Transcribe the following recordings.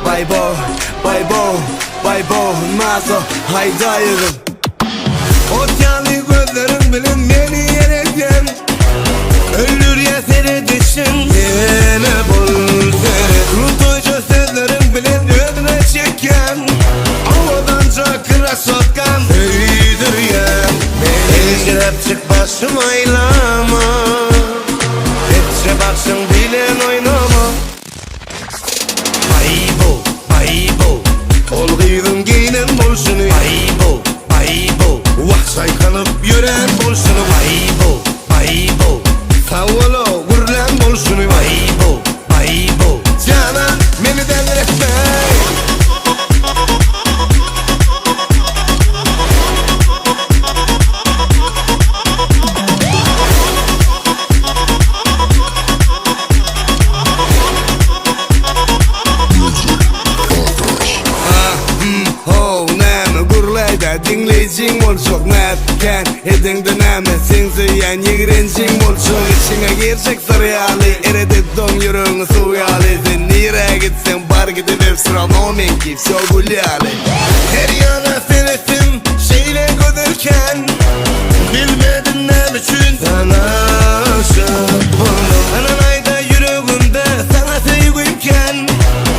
Habibow, Habibow, Habibow, Nazir Habibow. Okyanlı gözlerin bilin beni yereken, öldür ya seyredişin yine bul seni. Rutucu sözlerin bilin önüne çeken, havadan çakıra sokkan öyüdür ya. Elçirep çık başım aylama, etçe başım bilen oynama. Habibow, Habibow, ol giydim giyinen bolşunu. Habibow, Habibow, vah saykanıp yören bolşunu. Habibow, Habibow, savvalo vurlan bolşunu. Habibow, Habibow, canan meni delretme. Dinleyicin bolşok näpken edingde näme sen söýän ýigrençiň bolşok içiňe girsek saryaly erede doň ýüregiňi suýaly sen nire gitsen bar gidip novинки всё gulýaly her ýana senesim şeýle göderken bilmedin näme üçin sana aşyk boldum anan aýda ýüregimde sana söýgüýken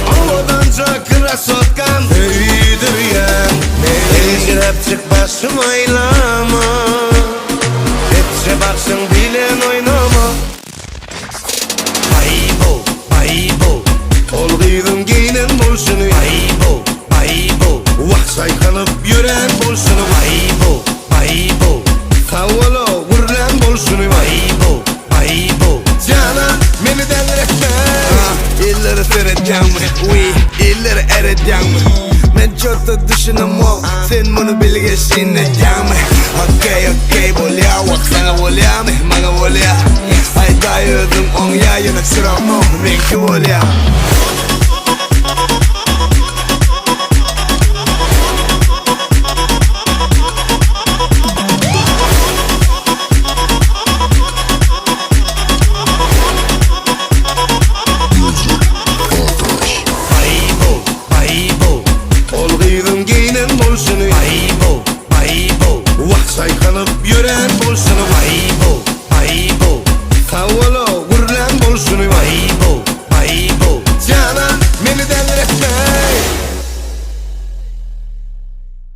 havadan çakıra sokkan öyüdür ýa. Elçirep çık başım aylama, etçe başım bilen oynama. Habibow, Habibow, ol giydim giyinen bolşunu. Habibow, Habibow, vah saykanıp yören bolşunu. Habibow, Habibow, savvalo vurlan bolşunu. Habibow, Habibow, canan meni delretme. İlleri seyredeceğim, illeri eredeceğim. Men çöktü düşünemem, sen bunu bilgeçineceğim. Okey bolya, vak sana bolya, mehmana bolya. Aydayozin on ya, yana sıramam, benki bolya.